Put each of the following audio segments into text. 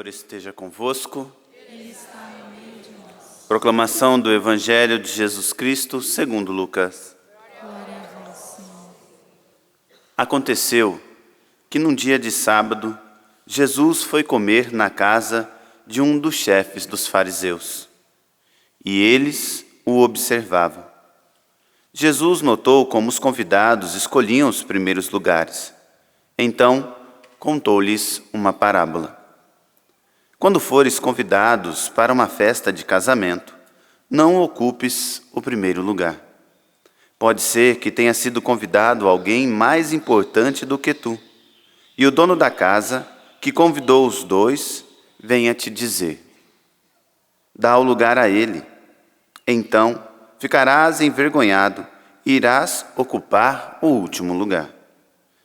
Senhor esteja convosco. Ele está no meio de nós. Proclamação do Evangelho de Jesus Cristo segundo Lucas. Glória a vós, Senhor. Aconteceu que num dia de sábado, Jesus foi comer na casa de um dos chefes dos fariseus. E eles o observavam. Jesus notou como os convidados escolhiam os primeiros lugares. Então, contou-lhes uma parábola. Quando fores convidados para uma festa de casamento, não ocupes o primeiro lugar. Pode ser que tenha sido convidado alguém mais importante do que tu, e o dono da casa, que convidou os dois, venha te dizer: dá o lugar a ele. Então ficarás envergonhado e irás ocupar o último lugar.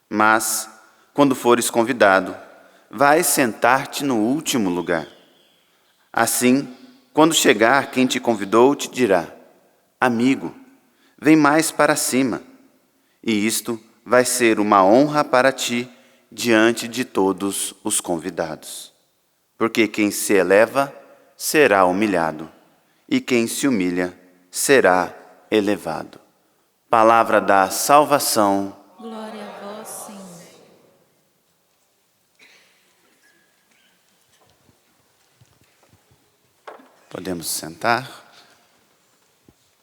Mas, quando fores convidado, vai sentar-te no último lugar. Assim, quando chegar quem te convidou, te dirá: amigo, vem mais para cima. E isto vai ser uma honra para ti diante de todos os convidados. Porque quem se eleva será humilhado, e quem se humilha será elevado. Palavra da salvação. Glória a vós, Senhor. Podemos sentar.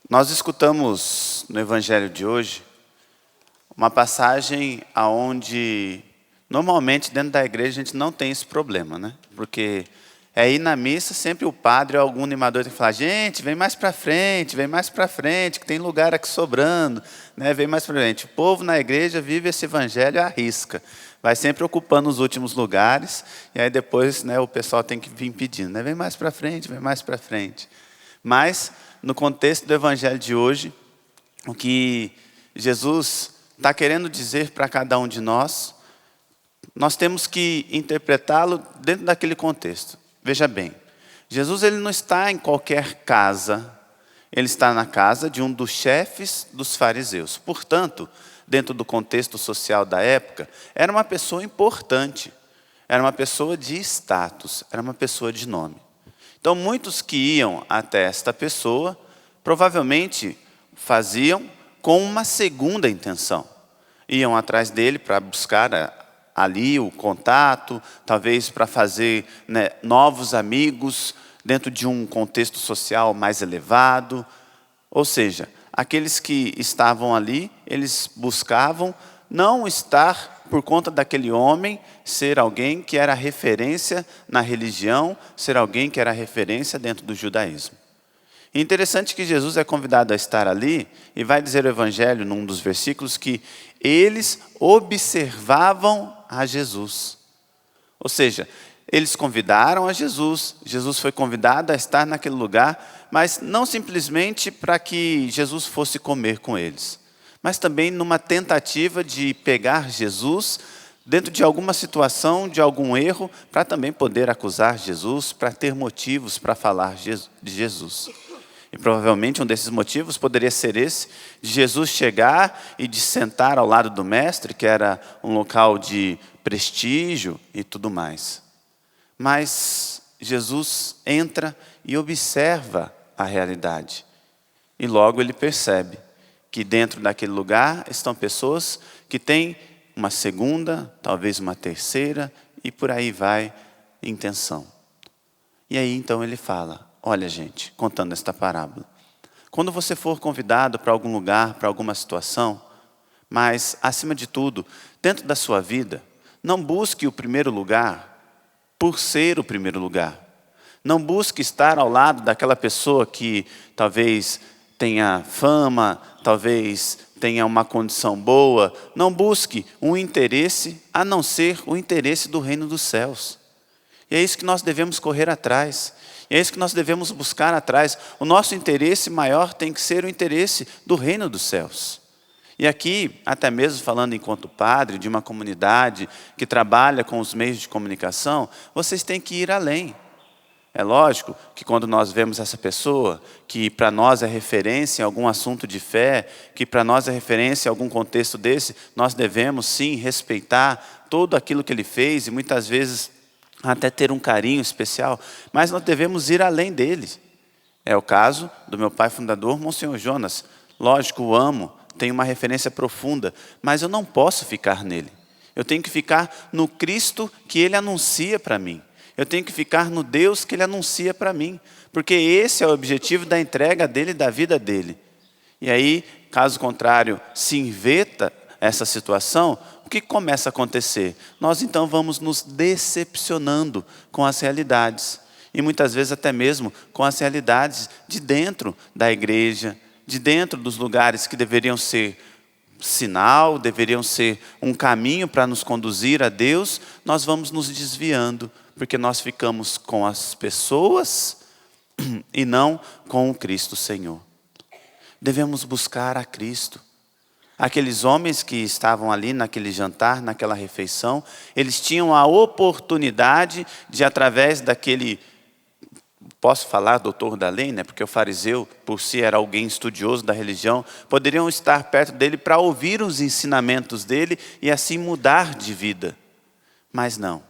Nós escutamos no Evangelho de hoje uma passagem onde, normalmente, dentro da igreja, a gente não tem esse problema, né? Porque aí na missa, sempre o padre ou algum animador tem que falar: gente, vem mais para frente, que tem lugar aqui sobrando, né? Vem mais para frente. O povo na igreja vive esse Evangelho à risca. Vai sempre ocupando os últimos lugares, e aí depois, né, o pessoal tem que vir pedindo, né? Vem mais para frente, vem mais para frente. Mas, no contexto do Evangelho de hoje, o que Jesus está querendo dizer para cada um de nós temos que interpretá-lo dentro daquele contexto. Veja bem, Jesus ele não está em qualquer casa, ele está na casa de um dos chefes dos fariseus. Portanto, dentro do contexto social da época, era uma pessoa importante, era uma pessoa de status, era uma pessoa de nome. Então, muitos que iam até esta pessoa, provavelmente faziam com uma segunda intenção. Iam atrás dele para buscar ali o contato, talvez para fazer, né, novos amigos dentro de um contexto social mais elevado. Ou seja, aqueles que estavam ali, eles buscavam não estar por conta daquele homem ser alguém que era referência na religião, ser alguém que era referência dentro do judaísmo. E interessante que Jesus é convidado a estar ali, e vai dizer o Evangelho, num dos versículos, que eles observavam a Jesus. Ou seja, eles convidaram a Jesus, Jesus foi convidado a estar naquele lugar, mas não simplesmente para que Jesus fosse comer com eles, mas também numa tentativa de pegar Jesus dentro de alguma situação, de algum erro, para também poder acusar Jesus, para ter motivos para falar de Jesus. E provavelmente um desses motivos poderia ser esse, de Jesus chegar e de sentar ao lado do mestre, que era um local de prestígio e tudo mais. Mas Jesus entra e observa a realidade. E logo ele percebe que dentro daquele lugar estão pessoas que têm uma segunda, talvez uma terceira, e por aí vai, intenção. E aí então ele fala: olha, gente, contando esta parábola, quando você for convidado para algum lugar, para alguma situação, mas, acima de tudo, dentro da sua vida, não busque o primeiro lugar por ser o primeiro lugar. Não busque estar ao lado daquela pessoa que talvez tenha fama, talvez tenha uma condição boa. Não busque um interesse a não ser o interesse do reino dos céus. E é isso que nós devemos correr atrás. E é isso que nós devemos buscar atrás. O nosso interesse maior tem que ser o interesse do reino dos céus. E aqui, até mesmo falando enquanto padre de uma comunidade que trabalha com os meios de comunicação, vocês têm que ir além. É lógico que quando nós vemos essa pessoa, que para nós é referência em algum assunto de fé, que para nós é referência em algum contexto desse, nós devemos sim respeitar tudo aquilo que ele fez e muitas vezes até ter um carinho especial, mas nós devemos ir além dele. É o caso do meu pai fundador, Monsenhor Jonas. Lógico, o amo, tenho uma referência profunda, mas eu não posso ficar nele. Eu tenho que ficar no Cristo que ele anuncia para mim. Eu tenho que ficar no Deus que ele anuncia para mim, porque esse é o objetivo da entrega dele, da vida dele. E aí, caso contrário, se inveta essa situação, o que começa a acontecer? Nós então vamos nos decepcionando com as realidades. E muitas vezes até mesmo com as realidades de dentro da igreja, de dentro dos lugares que deveriam ser sinal, deveriam ser um caminho para nos conduzir a Deus, nós vamos nos desviando, porque nós ficamos com as pessoas e não com o Cristo Senhor. Devemos buscar a Cristo. Aqueles homens que estavam ali naquele jantar, naquela refeição, eles tinham a oportunidade de, através daquele, posso falar doutor da lei, né? Porque o fariseu, por si, era alguém estudioso da religião, poderiam estar perto dele para ouvir os ensinamentos dele e assim mudar de vida. Mas não,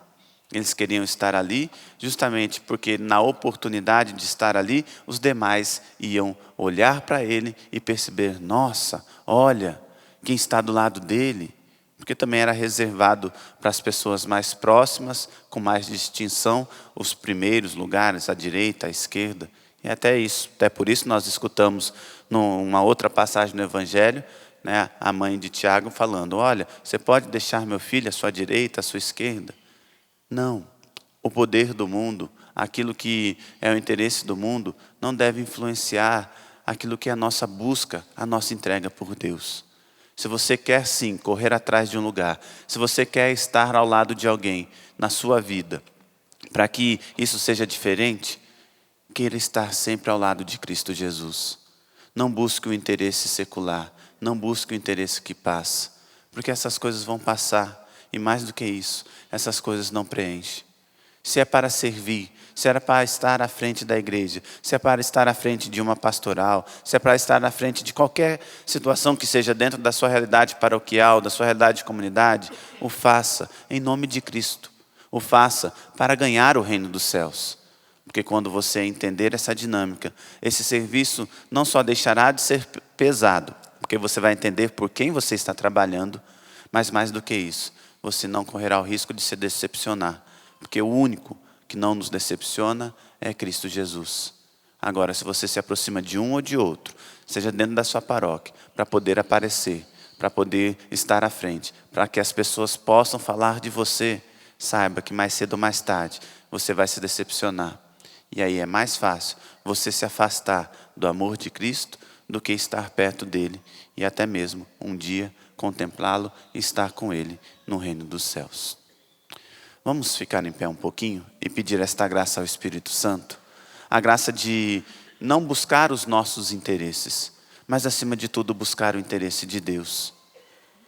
eles queriam estar ali justamente porque na oportunidade de estar ali, os demais iam olhar para ele e perceber, nossa, olha quem está do lado dele, porque também era reservado para as pessoas mais próximas, com mais distinção, os primeiros lugares, à direita, à esquerda. E até por isso nós escutamos numa outra passagem do Evangelho, né, a mãe de Tiago falando, olha, você pode deixar meu filho à sua direita, à sua esquerda? Não, o poder do mundo, aquilo que é o interesse do mundo, não deve influenciar aquilo que é a nossa busca, a nossa entrega por Deus. Se você quer sim correr atrás de um lugar, se você quer estar ao lado de alguém na sua vida, para que isso seja diferente, queira estar sempre ao lado de Cristo Jesus. Não busque o interesse secular, não busque o interesse que passa, porque essas coisas vão passar, e mais do que isso, essas coisas não preenchem. Se é para servir, se era para estar à frente da igreja, se é para estar à frente de uma pastoral, se é para estar à frente de qualquer situação que seja dentro da sua realidade paroquial, da sua realidade de comunidade, o faça em nome de Cristo. O faça para ganhar o reino dos céus. Porque quando você entender essa dinâmica, esse serviço não só deixará de ser pesado, porque você vai entender por quem você está trabalhando, mas mais do que isso, você não correrá o risco de se decepcionar. Porque o único que não nos decepciona é Cristo Jesus. Agora, se você se aproxima de um ou de outro, seja dentro da sua paróquia, para poder aparecer, para poder estar à frente, para que as pessoas possam falar de você, saiba que mais cedo ou mais tarde você vai se decepcionar. E aí é mais fácil você se afastar do amor de Cristo do que estar perto dele e até mesmo um dia contemplá-lo e estar com ele no reino dos céus. Vamos ficar em pé um pouquinho e pedir esta graça ao Espírito Santo. A graça de não buscar os nossos interesses, mas acima de tudo buscar o interesse de Deus.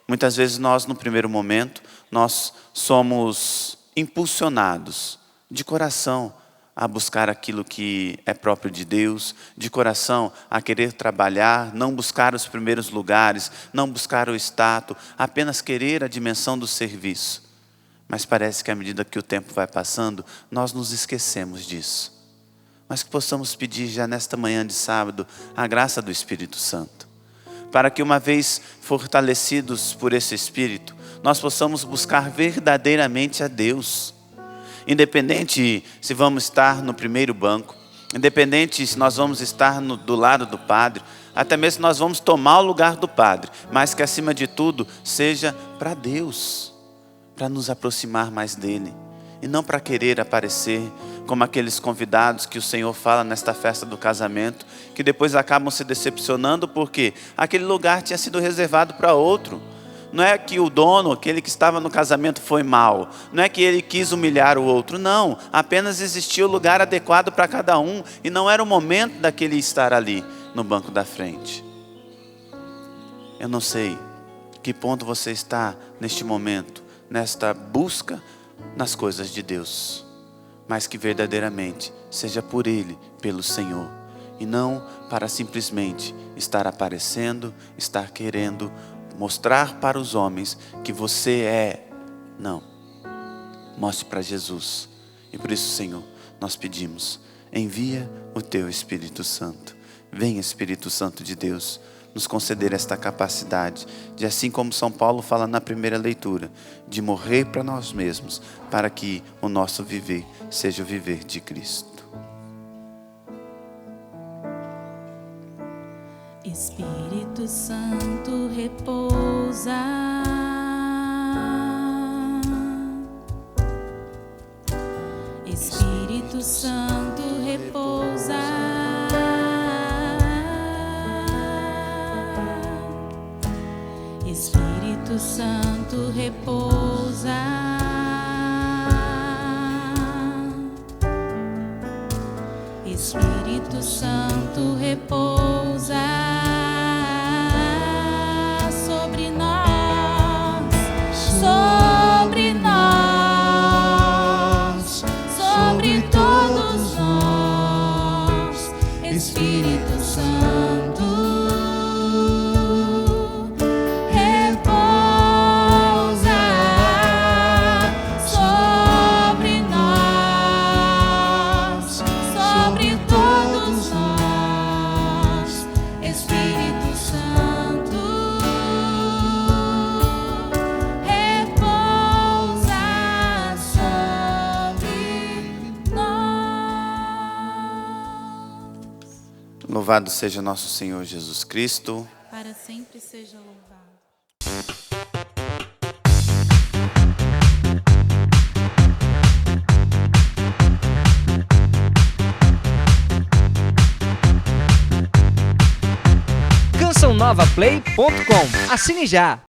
Muitas vezes nós, no primeiro momento, nós somos impulsionados de coração a buscar aquilo que é próprio de Deus, de coração a querer trabalhar, não buscar os primeiros lugares, não buscar o status, apenas querer a dimensão do serviço. Mas parece que à medida que o tempo vai passando, nós nos esquecemos disso. Mas que possamos pedir já nesta manhã de sábado a graça do Espírito Santo. Para que uma vez fortalecidos por esse Espírito, nós possamos buscar verdadeiramente a Deus. Independente se vamos estar no primeiro banco, independente se nós vamos estar do lado do padre, até mesmo se nós vamos tomar o lugar do padre, mas que acima de tudo seja para Deus, para nos aproximar mais dele, e não para querer aparecer como aqueles convidados que o Senhor fala nesta festa do casamento, que depois acabam se decepcionando porque aquele lugar tinha sido reservado para outro. Não é que o dono, aquele que estava no casamento, foi mal. Não é que ele quis humilhar o outro. Não, apenas existia o lugar adequado para cada um. E não era o momento daquele estar ali, no banco da frente. Eu não sei que ponto você está neste momento, nesta busca nas coisas de Deus. Mas que verdadeiramente seja por Ele, pelo Senhor. E não para simplesmente estar aparecendo, estar querendo mostrar para os homens que você é. Não. Mostre para Jesus E por isso, Senhor, nós pedimos, envia o Teu Espírito Santo. Vem, Espírito Santo de Deus, nos conceder esta capacidade de, assim como São Paulo fala na primeira leitura, de morrer para nós mesmos, para que o nosso viver seja o viver de Cristo. Espírito Santo repousa. Espírito Santo repousa. Espírito Santo repousa. Espírito Santo repousa sobre nós, sobre nós, sobre todos nós. Espírito Santo repousa sobre nós, sobre todos nós. Espírito Santo repousa sobre nós. Louvado seja nosso Senhor Jesus Cristo. Para sempre seja louvado. cançãonovaplay.com. Assine já!